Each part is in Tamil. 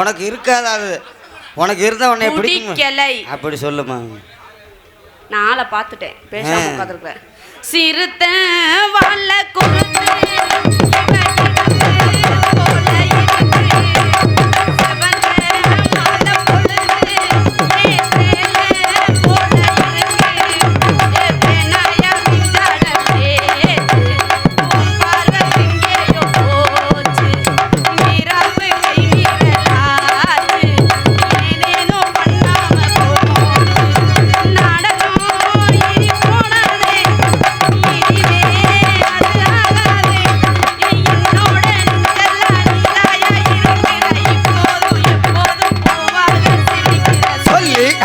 உனக்கு இருக்காது அது. உனக்கு இருந்தா உன்னை பிடிக்கலை அப்படி சொல்லுமா. நான் ஆளை பார்த்துட்டேன், பேசாம உட்காந்துருக்கேன். சிறுத்த வாழ கொடுத்து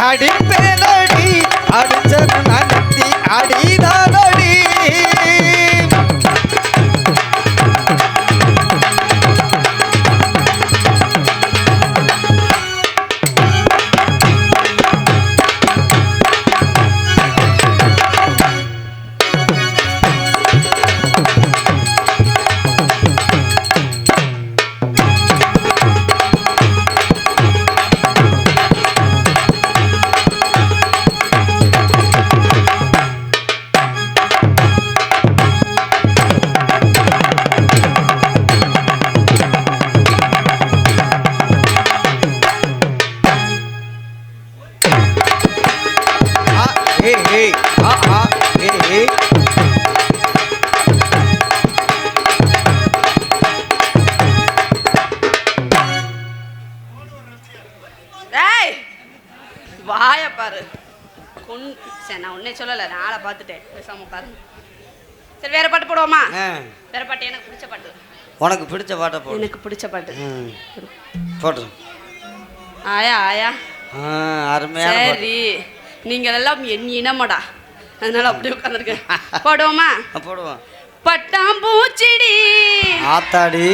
அடிப்பேனடி அடிச்சது நடத்தி அடிதானடி. வாய பாரு. சரி நான் உன்னை சொல்லலை, நான் ஆளை பார்த்துட்டேன், பேசாம உட்காரு. சரி வேற பாட்டு போடுவோமா? வேற பாட்டு எனக்கு பிடிச்ச பாட்டு. உனக்கு பிடிச்ச பாட்டை போடு. எனக்கு பிடிச்ச பாட்டு போடு. ஆயா ஆயா அருமையான. சரி நீங்கள் எல்லாம் என் இனமடா, அதனால அப்படியே உட்காந்துருக்கேன். போடுவோமா? போடுவோம். பட்டாம்பூச்சிடி ஆத்தாடி.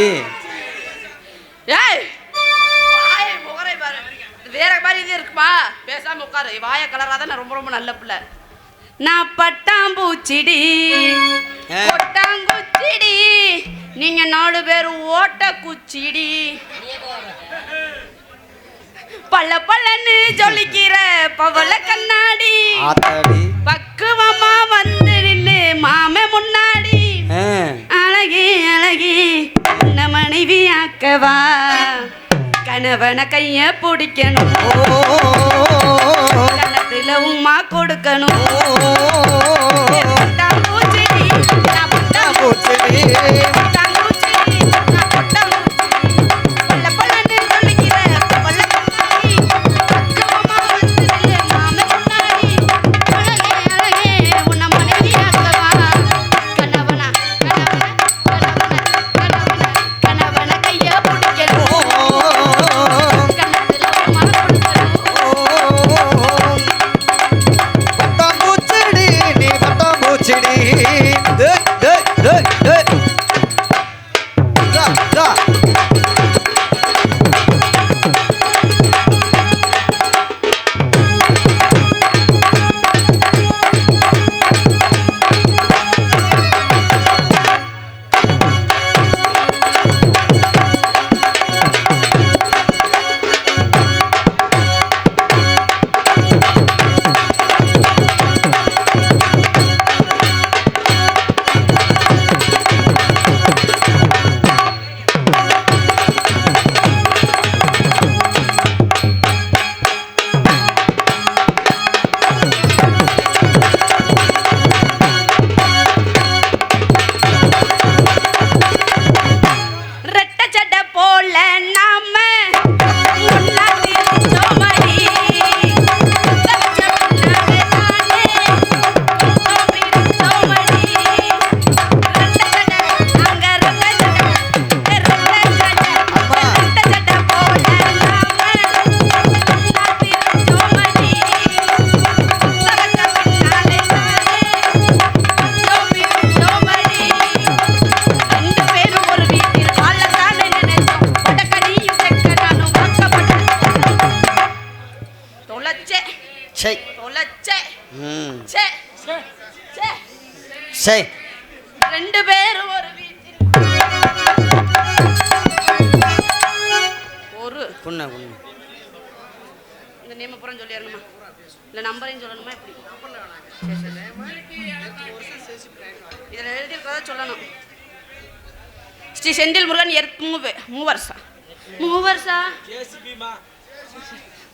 ஏய் முகரை பாரு, வேற மாதிரி இது இருக்குமா? பேசாம உட்காரு. வாய கலராத, நான் ரொம்ப ரொம்ப நல்ல பிள்ளை. நான் பட்டாம்பூச்சிடி கொட்டாங்குச்சிடி, நீங்க 4 பேர் ஓட்ட குச்சிடி. பல்ல பல்லன்னு ஜொலிக்கிற பவள கண்ணாடி, பக்குவமா வந்து நின்னு மாமே முன்னாடி. அழகி அழகி உன்ன மனைவி ஆக்கவா, கணவன கைய பிடிக்கணும், கணத்துல உம்மா கொடுக்கணும். பட்டாம்பூச்சிடி நான் பட்டாம்பூச்சிடி பட்டாம்பூச்சிடி நான் பட்டாம்பூச்சிடி, பல்ல பல்லன்னு ஜொலிக்கிற பவள கண்ணாடி, பக்குவமா வந்து நின்னு மாமே முன்னாடி. அழகே அழகே உன்ன மனைவி ஆக்கவா, கணவன கைய பிடிக்கணும், கணத்துல உம்மா கொடுக்கணும். பட்டாம்பூச்சிடி நீ பட்டாம்பூச்சிடி. சரி 2 பேரும் ஒரு வீட்டில் குண்ண குண்ண இந்த நேம் அப்புறம் சொல்லிடணுமா இல்லை நம்பரையும் சொல்லணுமா எப்படி இதில் எழுதியிருக்கதா சொல்லணும். ஸ்ரீ செந்தில் முருகன்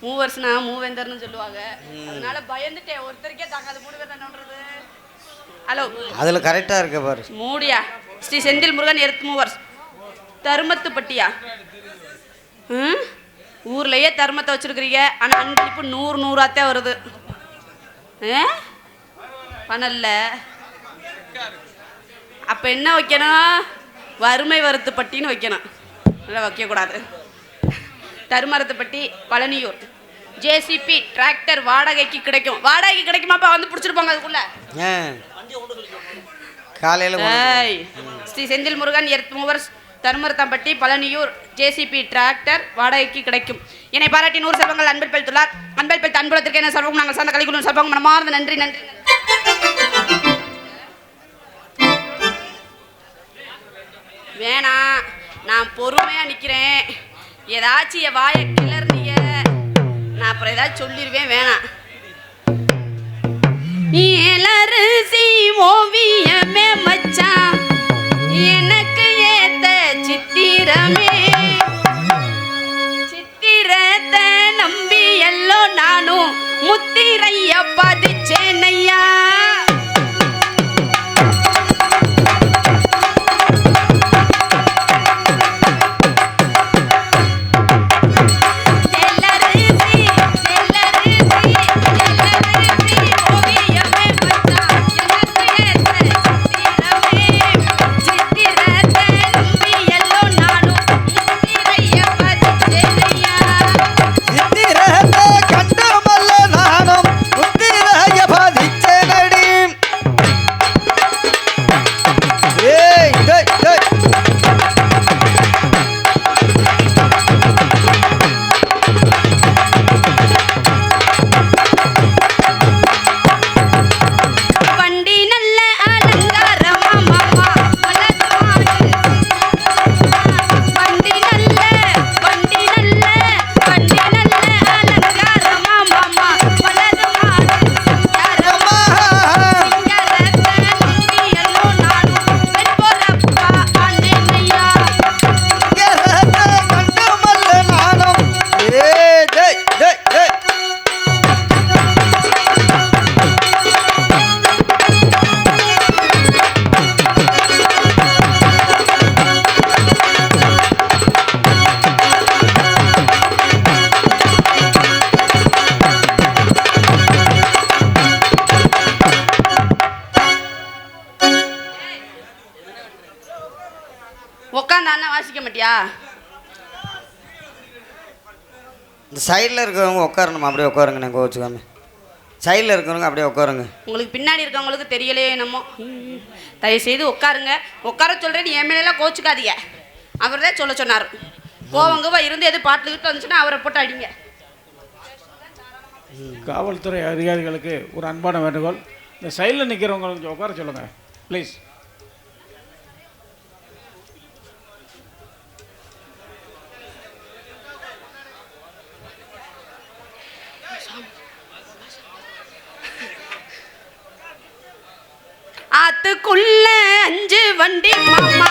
மூவர்ஸ்னா மூவேந்தர்னு சொல்லுவாங்க. அதனால பயந்துட்டேன், ஒருத்தருக்கே தாங்காது 3 பேர் என்னன்றது. ஹலோ அதுல கரெக்டா இருக்க பாரு. மூடியா. ஸ்ரீ செந்தில் முருகன் மூவர்ஸ் தருமத்துப்பட்டியா? ஊர்லயே தர்மத்தை வச்சிருக்கிறீங்க, ஆனா அன்பளிப்பு 100 வருது. பணல்ல அப்ப என்ன வைக்கணும்? வறுமை வருத்துப்பட்டின்னு வைக்கணும். இல்லை வைக்கக்கூடாது. தருமரத்துப்பட்டி பழனியூர் ஜேசிபி டிராக்டர் வாடகைக்கு கிடைக்கும். வாடகைக்கு கிடைக்குமாப்பா? வந்து பிடிச்சிருப்பாங்க அதுக்குள்ள. காலையில் Sri Senthil Murugan movers Dharumarathampatti Palaniyur JCB tractor வாடகைக்கு கிடைக்கும். என்னை பாராட்டி 100 செல்வங்கள் அன்பில் பெற்றுள்ளார். அன்பில் பெற்ற அன்புலத்திற்கு என்ன செல்வம் நாங்கள் சார்ந்த கலைக்குழு செல்வம் மனமார்ந்த நன்றி நன்றி. வேணாம், நான் பொறுமையா நிக்கிறேன். ஏதாச்சும் என் வாயை கிளறிய நான் அப்புறம் ஏதாச்சும் சொல்லிடுவேன். வேணாம். இளரசி ஓவியமே மச்சான், எனக்கு ஏத்த சித்திரமே, சித்திரத்தை நம்பி எல்லோ நானும் முத்திரைய பதிச்சேனையா. உட்காந்தானா வாசிக்க மாட்டியா? இந்த சைடில் இருக்கிறவங்க உட்காரணுமா? அப்படியே உட்காருங்க. நான் கோச்சுக்காம சைடில் இருக்கிறவங்க அப்படியே உட்காருங்க. உங்களுக்கு பின்னாடி இருக்கவங்களுக்கு தெரியலையே என்னமோ. தயவுசெய்து உட்காருங்க. உட்கார சொல்கிறேன்னு என் மேலாம் கோச்சுக்காதீங்க. அவர் தான் சொல்ல சொன்னார். கோவங்கவா இருந்து எது பாட்டில் கிட்ட வந்துச்சுன்னா அவரை போட்டு அடிங்க. காவல்துறை அதிகாரிகளுக்கு ஒரு அன்பான வேண்டுகோள், இந்த சைடில் நிற்கிறவங்க கொஞ்சம் உட்கார சொல்லுங்கள் ப்ளீஸ். ஆத்துக்குள்ள 5 வண்டி மாமா